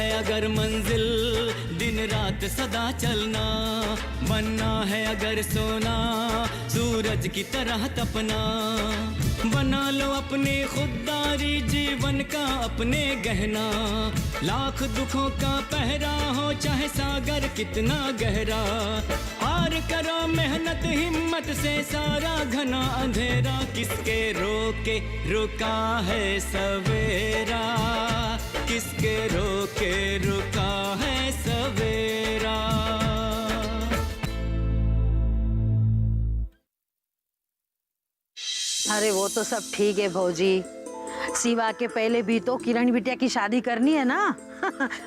है अगर मंजिल दिन रात सदा चलना, बनना है अगर सोना सूरज की तरह तपना, बना लो अपनी खुददारी जीवन का अपने गहना, लाख दुखों का पहरा हो चाहे सागर कितना गहरा, पार करो मेहनत हिम्मत से सारा घना अंधेरा, किसके रोके रुका है सवेरा, किसके रोके रुका है सवेरा। अरे वो तो सब ठीक है भौजी, शिवा के पहले भी तो किरण बिटिया की शादी करनी है ना।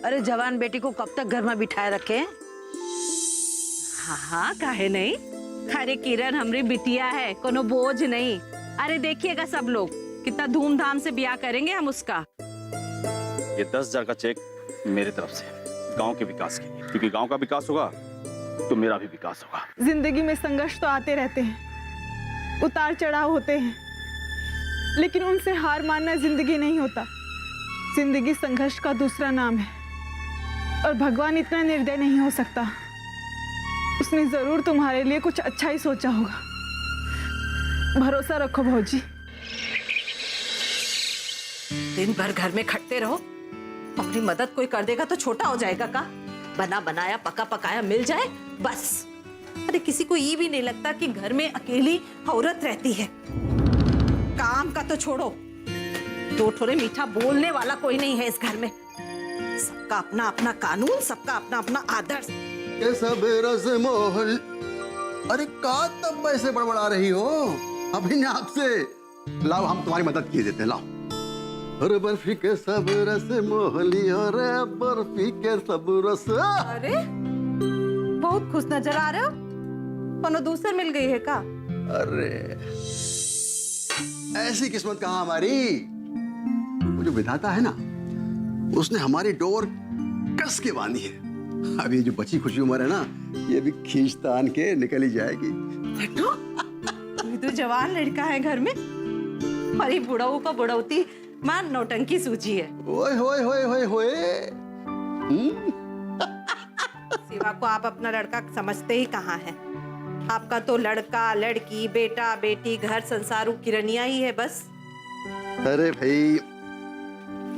अरे जवान बेटी को कब तक घर में बिठाए रखे? हाँ हाँ काहे नहीं। अरे किरण हमारी बिटिया है, कोनो बोझ नहीं। अरे देखिएगा सब लोग कितना धूमधाम से ब्याह करेंगे हम उसका। ये 10,000 का चेक मेरी तरफ से गांव के विकास के लिए, क्योंकि गांव का विकास होगा तो मेरा भी विकास होगा। जिंदगी में संघर्ष तो आते रहते हैं, उतार चढ़ाव होते हैं, लेकिन उनसे हार मानना जिंदगी नहीं होता। जिंदगी संघर्ष का दूसरा नाम है और भगवान इतना निर्दय नहीं हो सकता। उसने जरूर तुम्हारे लिए कुछ अच्छा ही सोचा होगा। भरोसा रखो भौजी। दिन भर घर में खटते रहो, अपनी मदद कोई कर देगा तो छोटा हो जाएगा का? बना बनाया पका पकाया मिल जाए बस। अरे किसी को ये भी नहीं लगता कि घर में अकेली औरत रहती है। काम का तो छोड़ो, दो ठोरे मीठा बोलने वाला कोई नहीं है इस घर में। सबका अपना अपना कानून, सबका अपना अपना आदर्श। ये सब रस मोहल। अरे का तब ऐसे बड़बड़ा रही हो? अभी ना आपसे लाओ, हम तुम्हारी मदद किए देते हैं, लाओ। अरे बर्फी के सब रस मोहली, अरे बर्फी के सब रस। अरे बहुत खुश नजर आ रहे हो, कोनो दूसर मिल गई है का? अरे ऐसी किस्मत कहाँ हमारी। वो जो विधाता है ना, उसने हमारी डोर कस के बांधी है। अब ये जो बची खुशी उम्र है ना, ये भी खींच तान के निकल ही जाएगी। तो जवान लड़का है घर में, हमारी बुढ़ाऊ का बुढ़ौती मां नौटंकी सूझी है। ओए होए होए होए होए। शिवा को आप अपना लड़का समझते ही कहाँ है? आपका तो लड़का लड़की बेटा बेटी घर संसार किरनिया ही है बस। अरे भाई,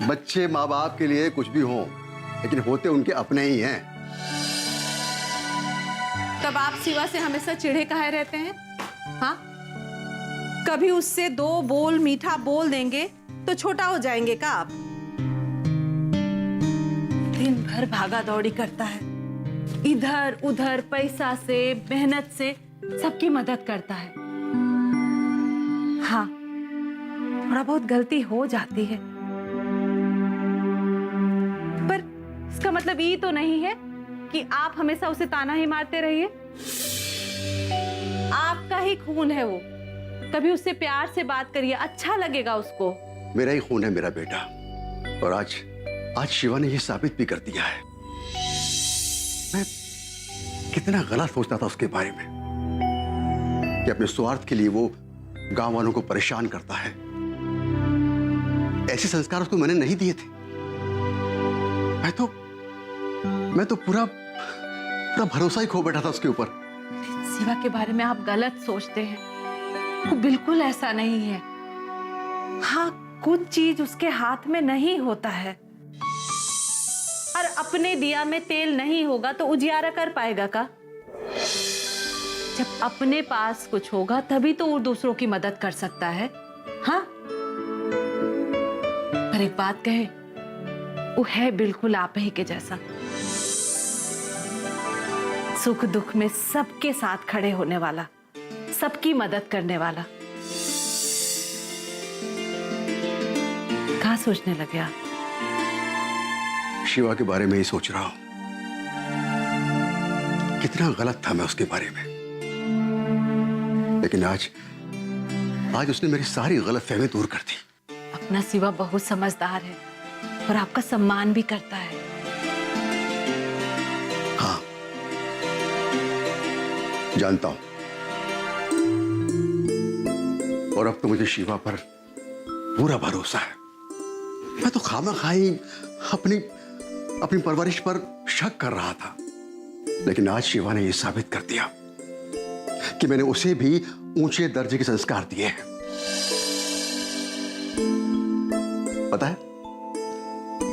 बच्चे माँ बाप के लिए कुछ भी हों, लेकिन होते उनके अपने ही हैं। तब आप शिवा से हमेशा चिढ़े काहे रहते हैं? हाँ, कभी उससे दो बोल मीठा बोल देंगे तो छोटा हो जाएंगे का आप? दिन भर भागा दौड़ी करता है, इधर उधर पैसा से मेहनत से सबकी मदद करता है। हाँ, थोड़ा बहुत गलती हो जाती है, पर इसका मतलब ये तो नहीं है कि आप हमेशा उसे ताना ही मारते रहिए। आपका ही खून है वो, कभी उससे प्यार से बात करिए, अच्छा लगेगा उसको। मेरा ही खून है मेरा बेटा, और आज शिवा ने ये साबित भी कर दिया है। मैं कितना गलत सोचता था उसके बारे में कि अपने स्वार्थ के लिए वो गांव वालों को परेशान करता है। ऐसे संस्कार उसको मैंने नहीं दिए थे। मैं तो पूरा भरोसा ही खो बैठा था उसके ऊपर। शिवा के बारे में आप गलत सोचते हैं, वो बिल्कुल ऐसा नहीं है। हाँ, कुछ चीज उसके हाथ में नहीं होता है, और अपने दिया में तेल नहीं होगा तो उजियारा कर पाएगा का? जब अपने पास कुछ होगा तभी तो वो दूसरों की मदद कर सकता है। हाँ, पर एक बात कहे, वो है बिल्कुल आप ही के जैसा, सुख दुख में सबके साथ खड़े होने वाला, सबकी मदद करने वाला। क्या सोचने लगे आप? शिवा के बारे में ही सोच रहा हूं, कितना गलत था मैं उसके बारे में। लेकिन आज उसने मेरी सारी गलतफहमी दूर कर दी। अपना शिवा बहुत समझदार है और आपका सम्मान भी करता है। हाँ, जानता हूं, और अब तो मुझे शिवा पर पूरा भरोसा है। मैं तो खामखा ही अपनी अपनी परवरिश पर शक कर रहा था, लेकिन आज शिवा ने यह साबित कर दिया कि मैंने उसे भी ऊंचे दर्जे के संस्कार दिए हैं। पता है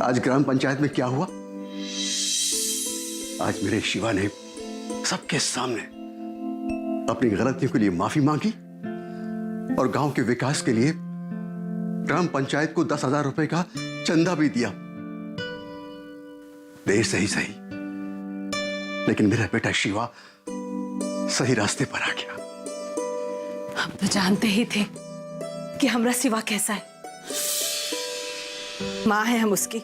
आज ग्राम पंचायत में क्या हुआ? आज मेरे शिवा ने सबके सामने अपनी गलतियों के लिए माफी मांगी और गांव के विकास के लिए ग्राम पंचायत को 10,000 रुपए का चंदा भी दिया। देर सही सही, लेकिन मेरा बेटा शिवा सही रास्ते पर आ गया। हम तो जानते ही थे कि हमरा सिवा कैसा है। माँ है हम उसकी,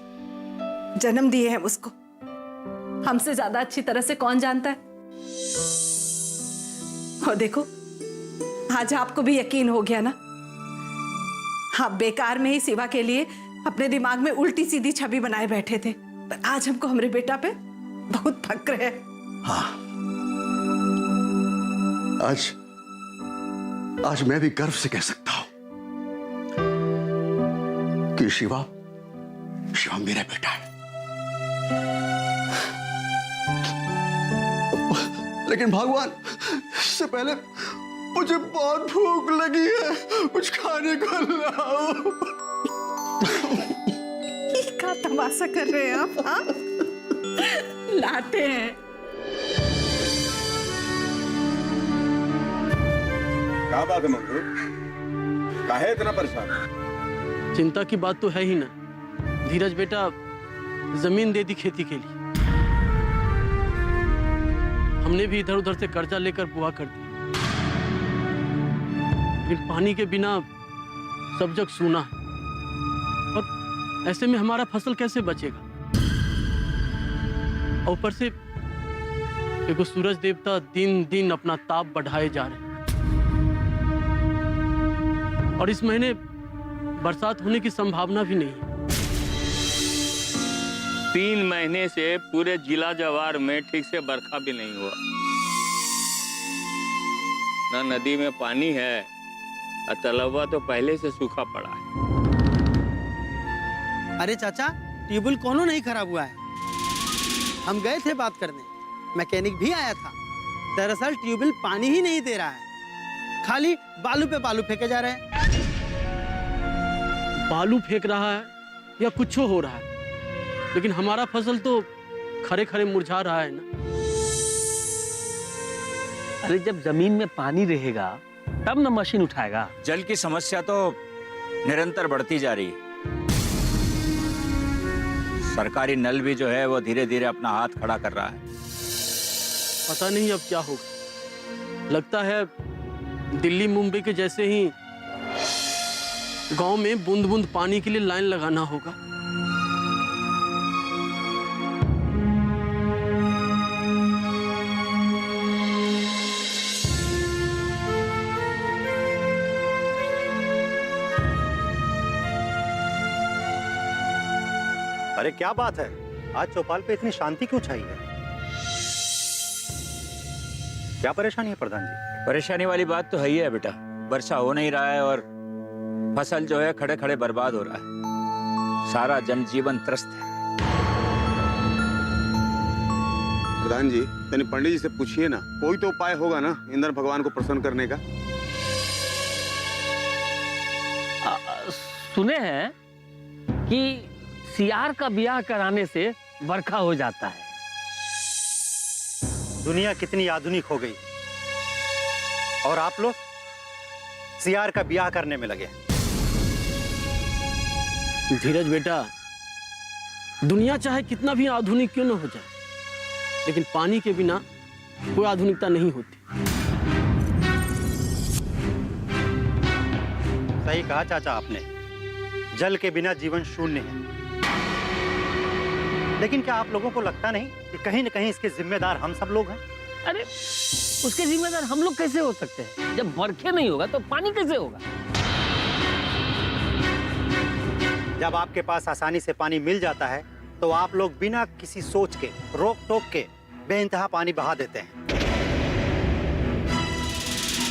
जन्म दिए हैं उसको। हमसे ज्यादा अच्छी तरह से कौन जानता है। और देखो आज आपको भी यकीन हो गया ना। आप बेकार में ही सिवा के लिए अपने दिमाग में उल्टी सीधी छवि बनाए बैठे थे, पर आज हमको हमारे बेटा पे बहुत फक्र है। हाँ, आज मैं भी गर्व से कह सकता हूं कि शिवा मेरा बेटा है। लेकिन भगवान, इससे पहले मुझे बहुत भूख लगी है, कुछ खाने को लाओ। क्या तमाशा कर रहे हैं आप? हाँ? लाते हैं। क्या बात है मंगू? काहे इतना परेशान? चिंता की बात तो है ही ना। धीरज बेटा जमीन दे दी खेती के लिए। हमने भी इधर उधर से कर्जा लेकर बुआ कर दी, लेकिन पानी के बिना सब जग सूना है। और ऐसे में हमारा फसल कैसे बचेगा? और ऊपर से देखो सूरज देवता दिन दिन अपना ताप बढ़ाए जा रहे हैं, और इस महीने बरसात होने की संभावना भी नहीं है। 3 महीने से पूरे जिला जवार में ठीक से बरखा भी नहीं हुआ। ना नदी में पानी है और तालाबा तो पहले से सूखा पड़ा है। अरे चाचा, ट्यूबवेल कोनो नहीं खराब हुआ है। हम गए थे बात करने, मैकेनिक भी आया था। दरअसल ट्यूबवेल पानी ही नहीं दे रहा है, खाली बालू पे बालू फेंके जा रहे हैं। बालू फेंक रहा है या कुछ हो रहा है, लेकिन हमारा फसल तो खरे खरे मुरझा रहा है ना। अरे जब जमीन में पानी रहेगा तब ना मशीन उठाएगा। जल की समस्या तो निरंतर बढ़ती जा रही है। सरकारी नल भी जो है वो धीरे धीरे अपना हाथ खड़ा कर रहा है। पता नहीं अब क्या होगा। लगता है दिल्ली मुंबई के जैसे ही गांव में बूंद बूंद पानी के लिए लाइन लगाना होगा। अरे क्या बात है, आज चौपाल पे इतनी शांति क्यों छाई है? क्या परेशानी है प्रधान जी? परेशानी वाली बात तो है ही है बेटा। वर्षा हो नहीं रहा है और फसल जो है खड़े खड़े बर्बाद हो रहा है। सारा जनजीवन त्रस्त है। प्रधान जी, यानी पंडित जी से पूछिए ना, कोई तो उपाय होगा ना इंद्र भगवान को प्रसन्न करने का। सुने हैं कि सियार का ब्याह कराने से बरखा हो जाता है। दुनिया कितनी आधुनिक हो गई और आप लोग सियार का ब्याह करने में लगे। धीरज बेटा, दुनिया चाहे कितना भी आधुनिक क्यों न हो जाए, लेकिन पानी के बिना कोई आधुनिकता नहीं होती। सही कहा चाचा आपने, जल के बिना जीवन शून्य है। लेकिन क्या आप लोगों को लगता नहीं कि कहीं न कहीं इसके जिम्मेदार हम सब लोग हैं? अरे उसके जिम्मेदार हम लोग कैसे हो सकते हैं? जब बरखे नहीं होगा तो पानी कैसे होगा? जब आपके पास आसानी से पानी मिल जाता है तो आप लोग बिना किसी सोच के, रोक टोक के बेइंतहा पानी बहा देते हैं।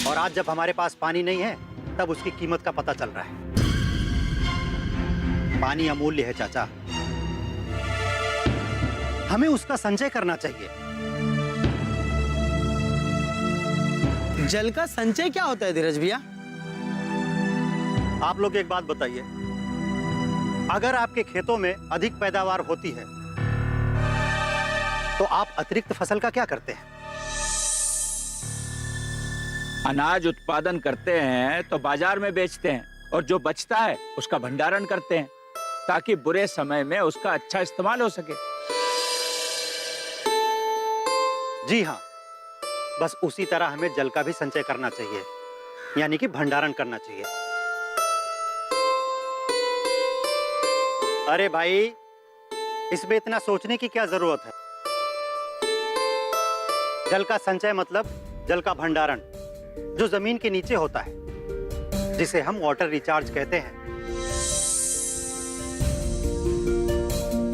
और आज जब हमारे पास पानी नहीं है तब उसकी कीमत का पता चल रहा है। पानी अमूल्य है चाचा। हमें उसका संचय करना चाहिए। जल का संचय क्या होता है धीरज भैया? आप लोग एक बात बताइए, अगर आपके खेतों में अधिक पैदावार होती है तो आप अतिरिक्त फसल का क्या करते हैं? अनाज उत्पादन करते हैं तो बाजार में बेचते हैं, और जो बचता है उसका भंडारण करते हैं ताकि बुरे समय में उसका अच्छा इस्तेमाल हो सके। जी हाँ, बस उसी तरह हमें जल का भी संचय करना चाहिए, यानी कि भंडारण करना चाहिए। अरे भाई, इसमें इतना सोचने की क्या जरूरत है? जल का संचय मतलब जल का भंडारण, जो जमीन के नीचे होता है, जिसे हम वाटर रिचार्ज कहते हैं।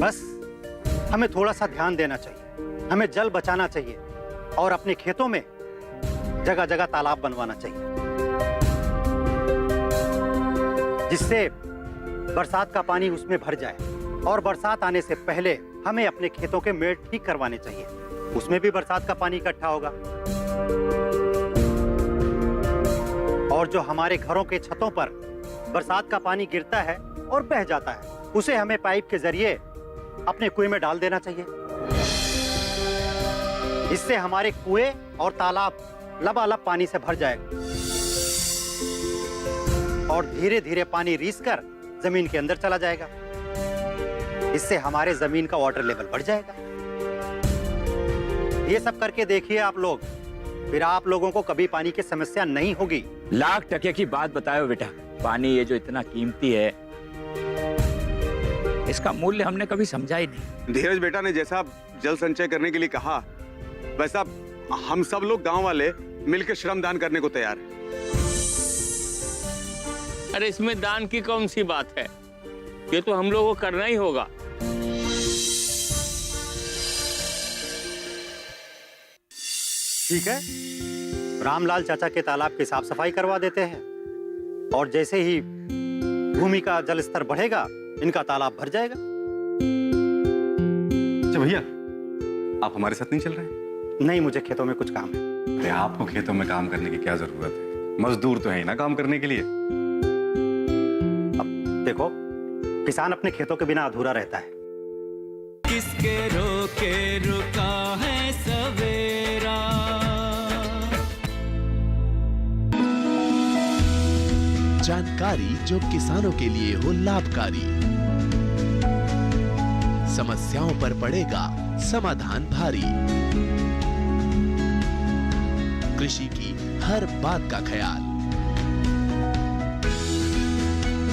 बस हमें थोड़ा सा ध्यान देना चाहिए, हमें जल बचाना चाहिए और अपने खेतों में जगह जगह तालाब बनवाना चाहिए, जिससे बरसात का पानी उसमें भर जाए। और बरसात आने से पहले हमें अपने खेतों के मेड़ ठीक करवाने चाहिए, उसमें भी बरसात का पानी इकट्ठा होगा। और जो हमारे घरों के छतों पर बरसात का पानी गिरता है और बह जाता है, उसे हमें पाइप के जरिए अपने कुएं में डाल देना चाहिए। इससे हमारे कुएं और तालाब लबालब पानी से भर जाएगा और धीरे धीरे पानी रीस कर जमीन के अंदर चला जाएगा। इससे हमारे जमीन का वाटर लेवल बढ़ जाएगा। ये सब करके देखिए आप लोग, फिर आप लोगों को कभी पानी की समस्या नहीं होगी। लाख टके की बात बताओ बेटा, पानी ये जो इतना कीमती है, इसका मूल्य हमने कभी समझा ही नहीं। धीरज बेटा ने जैसा जल संचय करने के लिए कहा, वैसा हम सब लोग गांव वाले मिलकर श्रमदान करने को तैयार हैं। अरे इसमें दान की कौन सी बात है, ये तो हम लोगों को करना ही होगा। ठीक है, रामलाल चाचा के तालाब की साफ सफाई करवा देते हैं और जैसे ही भूमि का जल स्तर बढ़ेगा, इनका तालाब भर जाएगा। अच्छा भैया, आप हमारे साथ नहीं चल रहे हैं? नहीं, मुझे खेतों में कुछ काम है। अरे आपको खेतों में काम करने की क्या जरूरत है? मजदूर तो है ही ना काम करने के लिए। अब देखो, किसान अपने खेतों के बिना अधूरा रहता है। किसके रोके रुका है सवेरा, जानकारी जो किसानों के लिए हो लाभकारी, समस्याओं पर पड़ेगा समाधान भारी, कृषि की हर बात का ख्याल,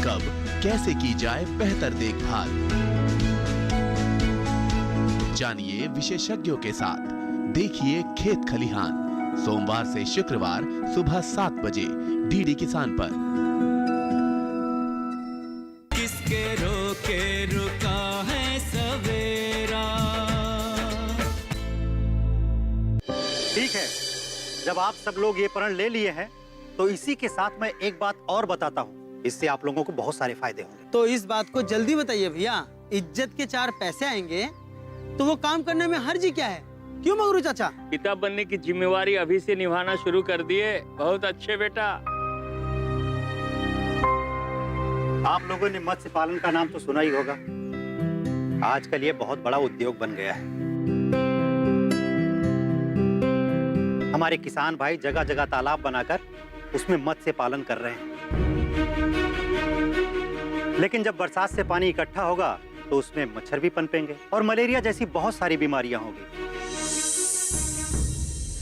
कब कैसे की जाए बेहतर देखभाल, जानिए विशेषज्ञों के साथ, देखिए खेत खलिहान, सोमवार से शुक्रवार सुबह 7 बजे डीडी किसान पर। किसके रोके रुका है सवेरा। ठीक है, जब आप सब लोग ये प्रण ले लिए हैं, तो इसी के साथ मैं एक बात और बताता हूँ, इससे आप लोगों को बहुत सारे फायदे होंगे। तो इस बात को जल्दी बताइए भैया, इज्जत के 4 पैसे आएंगे तो वो काम करने में हर्ज क्या है? क्यों मगरू चाचा? पिता बनने की जिम्मेवारी अभी से निभाना शुरू कर दिए। बहुत अच्छे बेटा। आप लोगों ने मत्स्य पालन का नाम तो सुना ही होगा। आजकल ये बहुत बड़ा उद्योग बन गया है। हमारे किसान भाई जगह जगह तालाब बनाकर उसमें मत्स्य पालन कर रहे हैं। लेकिन जब बरसात से पानी इकट्ठा होगा तो उसमें मच्छर भी पनपेंगे और मलेरिया जैसी बहुत सारी बीमारियां होंगी।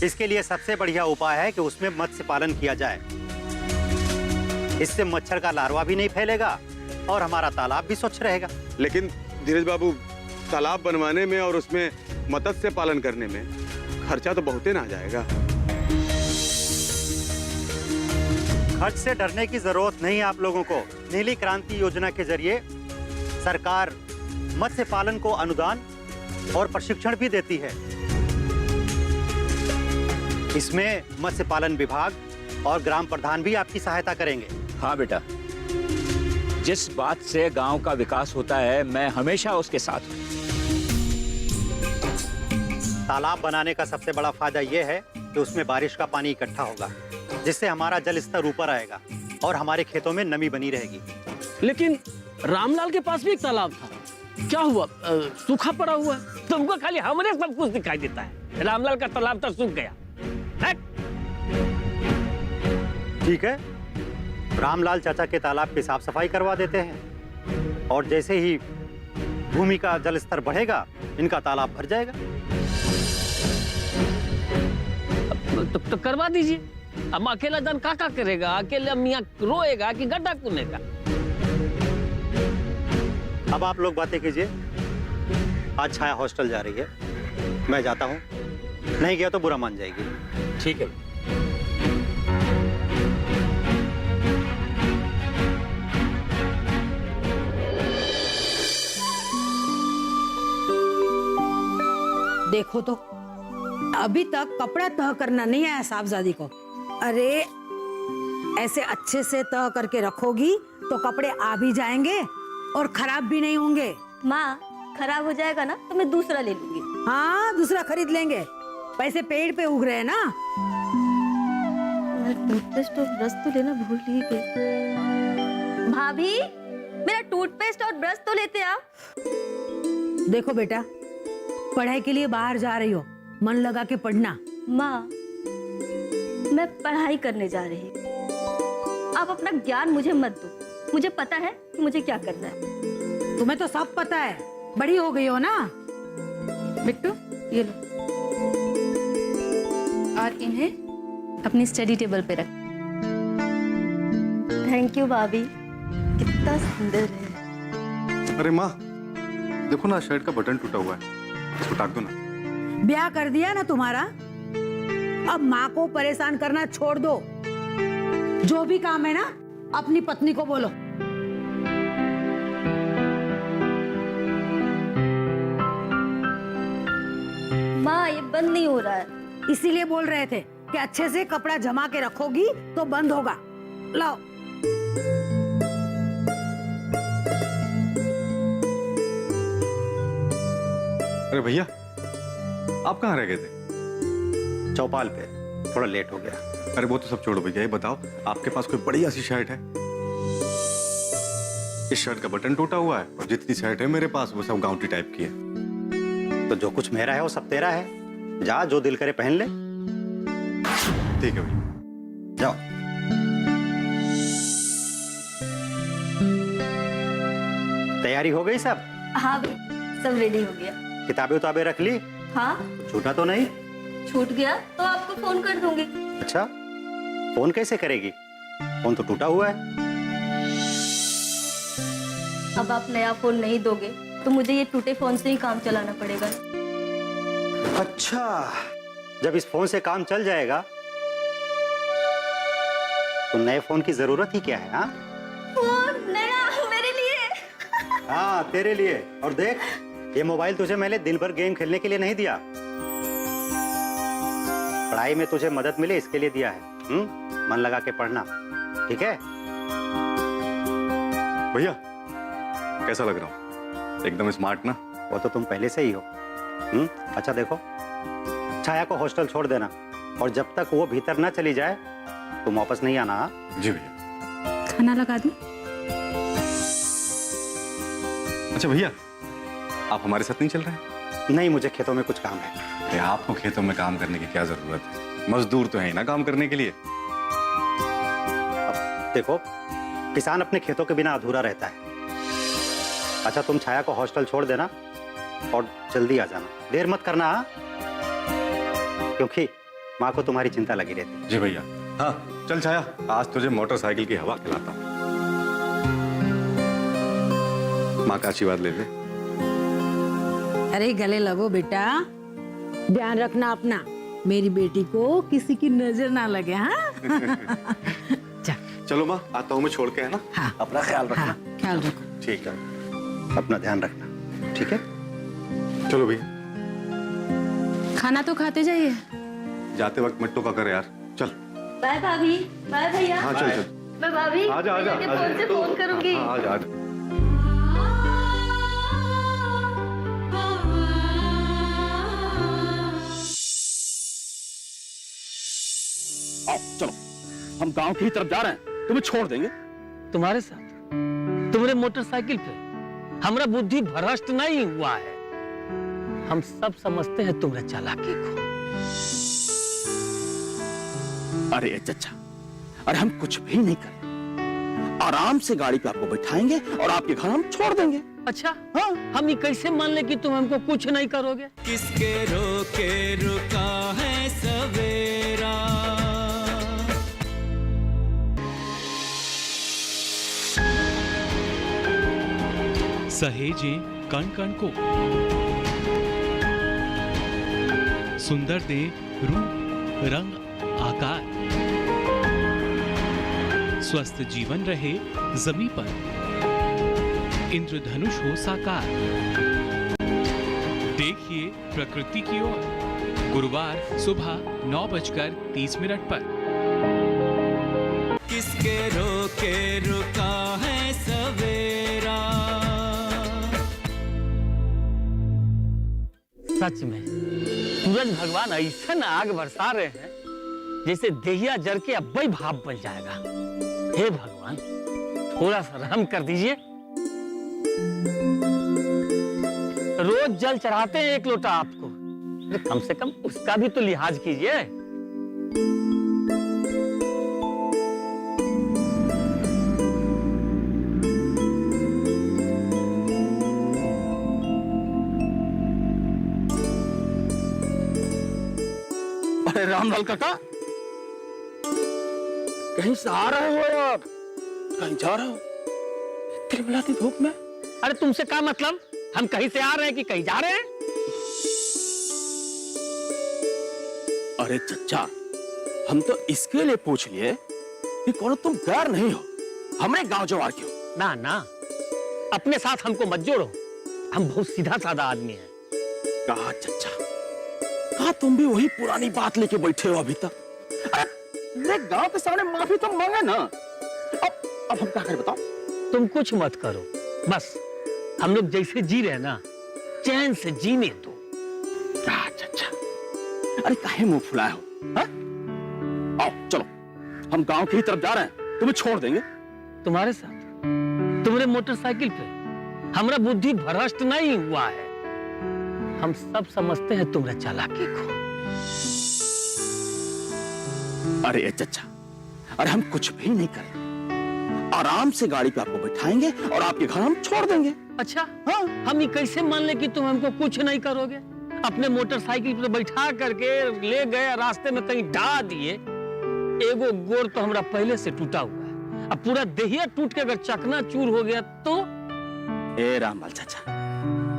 इसके लिए सबसे बढ़िया उपाय है कि उसमें मत्स्य पालन किया जाए। इससे मच्छर का लार्वा भी नहीं फैलेगा और हमारा तालाब भी स्वच्छ रहेगा। लेकिन धीरज बाबू, तालाब बनवाने में और उसमें मत्स्य पालन करने में खर्चा तो बहुत ही ना जाएगा। खर्च से डरने की जरूरत नहीं है आप लोगों को। नीली क्रांति योजना के जरिए सरकार मत्स्य पालन को अनुदान और प्रशिक्षण भी देती है। इसमें मत्स्य पालन विभाग और ग्राम प्रधान भी आपकी सहायता करेंगे। हाँ बेटा, जिस बात से गांव का विकास होता है, मैं हमेशा उसके साथ हूँ। तालाब बनाने का सबसे बड़ा फायदा यह है कि उसमें बारिश का पानी इकट्ठा होगा, जिससे हमारा जल स्तर ऊपर आएगा और हमारे खेतों में नमी बनी रहेगी। लेकिन रामलाल के पास भी एक तालाब था, क्या हुआ? सूखा पड़ा हुआ है। तुमको खाली हमरे सब कुछ दिखाई देता है। रामलाल का तालाब तो सूख गया। ठीक है, रामलाल चाचा के तालाब की साफ सफाई करवा देते हैं और जैसे ही भूमि का जल स्तर बढ़ेगा इनका तालाब भर जाएगा। तो करवा दीजिए। अब अकेला जन का करेगा? अकेले मियाँ रोएगा कि गड्ढा कुनेगा? अब आप लोग बातें कीजिए। आज छाया हॉस्टल जा रही है, मैं जाता हूँ, नहीं गया तो बुरा मान जाएगी। ठीक है। देखो तो अभी तक कपड़ा तह करना नहीं आया साहबजादी को। अरे ऐसे अच्छे से तह करके रखोगी तो कपड़े आ भी जाएंगे और खराब भी नहीं होंगे। माँ, खराब हो जाएगा ना तो मैं दूसरा ले लूंगी। हाँ, दूसरा खरीद लेंगे, पैसे पेड़ पे उग रहे हैं ना। टूथपेस्ट और ब्रश तो लेना भूल ही गई। भाभी, मेरा टूथपेस्ट और ब्रश तो लेते आओ। देखो बेटा, पढ़ाई के लिए बाहर जा रही हो, मन लगा के पढ़ना। माँ, मैं पढ़ाई करने जा रही हूँ, आप अपना ज्ञान मुझे मत दो। मुझे पता है कि मुझे क्या करना है। तुम्हें तो सब पता है, बड़ी हो गई हो ना। बिट्टू, ये लो और इन्हें अपनी स्टडी टेबल पे रख। थैंक यू भाभी, कितना सुंदर है। अरे माँ, देखो ना, शर्ट का बटन टूटा हुआ है, इसको टाक दो ना। ब्याह कर दिया ना तुम्हारा, अब माँ को परेशान करना छोड़ दो। जो भी काम है ना अपनी पत्नी को बोलो। माँ, ये बंद नहीं हो रहा है। इसीलिए बोल रहे थे कि अच्छे से कपड़ा जमा के रखोगी तो बंद होगा। लाओ। अरे भैया, आप कहाँ रह गए थे? चौपाल पे, थोड़ा लेट हो गया। अरे वो तो सब छोड़ो भैया, ये बताओ आपके पास कोई बढ़िया सी शर्ट है? इस शर्ट का बटन टूटा हुआ है और जितनी शर्ट है मेरे पास वो सब गाउटी टाइप की है। तो जो कुछ मेरा है वो सब तेरा है, जा जो दिल करे पहन ले। ठीक है भैया, जाओ। तैयारी हो गई सब? हाँ भी, सब रेडी हो गया। किताबें उताबें रख ली? हाँ। छूटा तो नहीं? छूट गया तो आपको फोन कर दूंगी। अच्छा, फोन कैसे करेगी? फोन तो टूटा हुआ है। अब आप नया फोन नहीं दोगे तो मुझे ये टूटे फोन से ही काम चलाना पड़ेगा। अच्छा, जब इस फोन से काम चल जाएगा तो नए फोन की जरूरत ही क्या है? हाँ, फोन नया मेरे लिए। हाँ, तेरे लिए। और देख, ये मोबाइल तुझे मैंने दिन भर गेम खेलने के लिए नहीं दिया, पढ़ाई में तुझे मदद मिले इसके लिए दिया है। मन लगा के पढ़ना, ठीक है? भैया कैसा लग रहा हूँ? एकदम स्मार्ट ना? वो तो तुम पहले से ही हो। अच्छा देखो, छाया को हॉस्टल छोड़ देना और जब तक वो भीतर ना चली जाए तुम वापस नहीं आना। जी भैया। खाना लगा दूं? अच्छा भैया, आप हमारे साथ नहीं चल रहे हैं? नहीं, मुझे खेतों में कुछ काम है। अरे आपको खेतों में काम करने की क्या जरूरत है? मजदूर तो है ना काम करने के लिए। अब देखो, किसान अपने खेतों के बिना अधूरा रहता है। अच्छा, तुम छाया को हॉस्टल छोड़ देना और जल्दी आ जाना, देर मत करना। हाँ, क्योंकि माँ को तुम्हारी चिंता लगी रहती है। जी भैया। हाँ चल छाया, आज तुझे मोटरसाइकिल की हवा खिलाता हूँ। माँ का आशीर्वाद ले ले। अरे गले लगो बेटा, ध्यान रखना अपना, मेरी बेटी को किसी की नजर ना लगे। हाँ। चलो माँ, आता हूँ मैं छोड़ के, है ना? हाँ। अपना ख्याल रखना। हाँ, ख्याल रखो। ठीक है, अपना ध्यान रखना, ठीक है? चलो भैया। खाना तो खाते जाइए। जाते वक्त मट्टू का कर यार। चल। बाय भाभी, बाय भैया। हाँ चल चल। मैं भाभी आजा आजा के फोन से फोन करूंगी। आजा आजा। आओ चलो, हम गांव की तरफ जा रहे हैं, तुम्हें छोड़ देंगे। तुम्हारे साथ? तुम्हारे मोटरसाइकिल पे? हमारा बुद्धि भ्रष्ट नहीं हुआ है। हम सब समझते हैं तुम्हारे चालाकी को। अरे चचा, अरे हम कुछ भी नहीं कर, आराम से गाड़ी पे आपको बैठाएंगे और आपके घर हम छोड़ देंगे। अच्छा हाँ, हम ये कैसे मान ले कि तुम हमको कुछ नहीं करोगे? किसके रोके रुका है सवेरा, सहेजे कण कण को, सुंदर दे रूप रंग आकार, स्वस्थ जीवन रहे जमी पर, इंद्रधनुष हो साकार। देखिए प्रकृति की ओर, गुरुवार सुबह 9:30 पर। किसके रोके रुका है सवेरा। सच में सूरज भगवान ऐसा आग बरसा रहे हैं जैसे देहिया जर के अब्बई भाप बन जाएगा। हे भगवान, थोड़ा सा रहम कर दीजिए। रोज जल चढ़ाते हैं 1 लोटा आपको, कम से कम उसका भी तो लिहाज कीजिए। अरे रामलाल काका, कहीं से आ रहे हो या कहीं जा रहे हो? तिलमिलाती धूप में। अरे तुमसे क्या मतलब? हम कहीं से आ रहे हैं कि कहीं जा रहे हैं? अरे चचा, हम तो इसके लिए पूछ लिए कि कौन तुम गैर नहीं हो, हमारे गांव जवार के हो। ना ना, अपने साथ हमको मत जोड़ो, हम बहुत सीधा साधा आदमी हैं। कहा चचा, कहा तुम भी वही पुरानी बात लेके बैठे हो अभी तक? अरे गांव के सामने माफी तो मांगे ना। अब हम क्या करें बताओ? तुम कुछ मत करो, बस हम लोग जैसे जी रहे हैं ना, चैन से जीने दो। अच्छा, अरे काहे मुंह फुलाए हो? हा? आओ चलो, हम गांव की तरफ जा रहे हैं, तुम्हें छोड़ देंगे। तुम्हारे साथ? तुम्हारे मोटरसाइकिल पे? हमारा बुद्धि भ्रष्ट नहीं हुआ है। हम सब समझते हैं तुम्हारे चालाकी को। अरे चचा, अरे हम कुछ भी नहीं करेंगे, आराम से गाड़ी पे आपको बैठाएंगे और आपके घर हम छोड़ देंगे। अच्छा हाँ, हम ये कैसे मान ले कि तुम हमको कुछ नहीं करोगे? अपने मोटरसाइकिल पे बैठा करके ले गए, रास्ते में कहीं ढा दिए। एगो गोर तो हमारा पहले से टूटा हुआ है, अब पूरा देहिया टूट के अगर चकना चूर हो गया तो? ए रामलाल चाचा,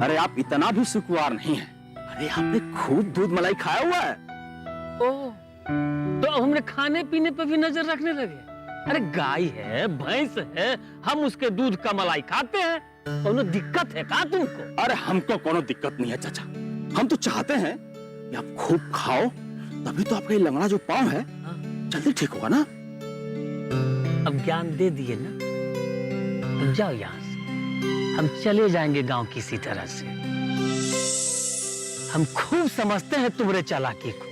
अरे आप इतना भी सुकुवार नहीं है। अरे आपने खूब दूध मलाई खाया हुआ है। ओह, तो अब हमने खाने पीने पे भी नजर रखने लगे। अरे गाय है, भैंस है, हम उसके दूध का मलाई खाते हैं। कोनो दिक्कत है का तुमको? अरे हमको कोनो दिक्कत नहीं है चाचा, हम तो चाहते हैं कि आप खूब खाओ, तभी तो आपका ये लंगड़ा जो पाँव है जल्दी ठीक होगा ना। अब ज्ञान दे दिए ना, अब जाओ यहाँ से, हम चले जाएंगे गांव किसी तरह से। हम खूब समझते हैं तुम्हारे चालाकी को।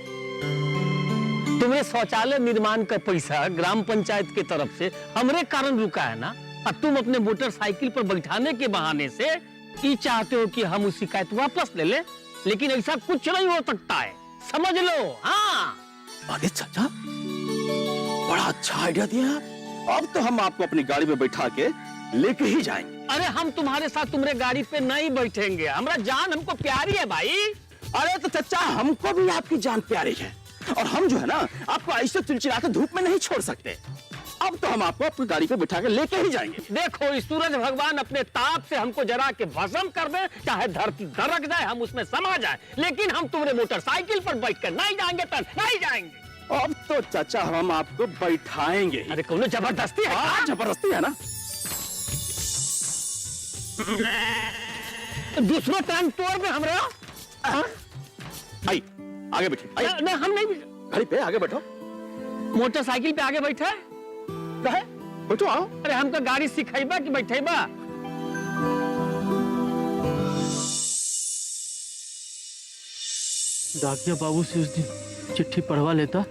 तुम्हारे शौचालय निर्माण का पैसा ग्राम पंचायत की तरफ से हमरे कारण रुका है ना, और तुम अपने मोटरसाइकिल पर बैठाने के बहाने से ये चाहते हो कि हम उस शिकायत वापस ले लें, लेकिन ऐसा कुछ नहीं हो सकता है, समझ लो। हाँ अरे चाचा, बड़ा अच्छा आइडिया दिया। अब तो हम आपको अपनी गाड़ी में बैठा के लेके ही जाएंगे। अरे हम तुम्हारे साथ तुम्हारे गाड़ी पे नहीं बैठेंगे, हमारा जान हमको प्यारी है भाई। अरे तो चाचा, हमको भी आपकी जान प्यारी है, और हम जो है ना आपको ऐसे चिलचिलाते धूप में नहीं छोड़ सकते। अब तो हम आपको अपनी गाड़ी पे बिठा के लेके ही जाएंगे। देखो, इस सूरज भगवान अपने ताप से हमको जरा के भस्म कर दे, चाहे धरती दरक जाए, हम उसमें समा जाए, लेकिन हम तुम्हारे मोटरसाइकिल पर बैठकर नहीं जाएंगे, तो नहीं जाएंगे। अब तो चाचा हम आपको बैठाएंगे। अरे कौन जबरदस्ती है? हाँ, जबरदस्ती है ना। दूसरा टाइम तोड़ में हमरा। आई आगे बैठिए। ना हम नहीं, गाड़ी पे आगे बैठो। मोटरसाइकिल पे आगे बैठे कहे बैठो, आओ। अरे हमको गाड़ी सिखाइबा कि बैठेबा? डाकिया बाबू से उस दिन चिट्ठी पढ़वा लेता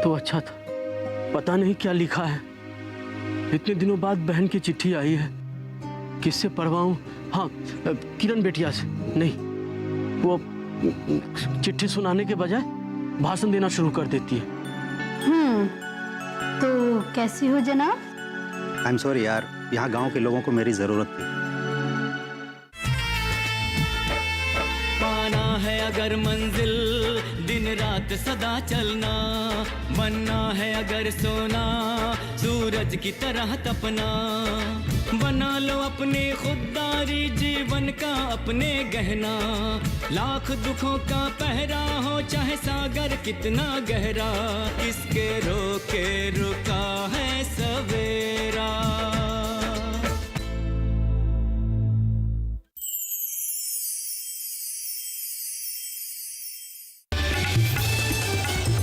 तो अच्छा था, पता नहीं क्या लिखा है। इतने दिनों बाद बहन की चिट्ठी आई है, किससे पढ़वाऊं? हाँ, किरण बेटिया से। नहीं, वो चिट्ठी सुनाने के बजाय भाषण देना शुरू कर देती है। तो कैसी हो जनाब? आई एम सॉरी यार, यहाँ गांव के लोगों को मेरी जरूरत थी। पाना है अगर मंजिल, दिन रात सदा चलना, बनना है अगर सोना, सूरज की तरह तपना, बना लो अपने खुददारी जीवन का अपने गहना, लाख दुखों का पहरा हो चाहे सागर कितना गहरा, इसके रोके रुका है सवेरा।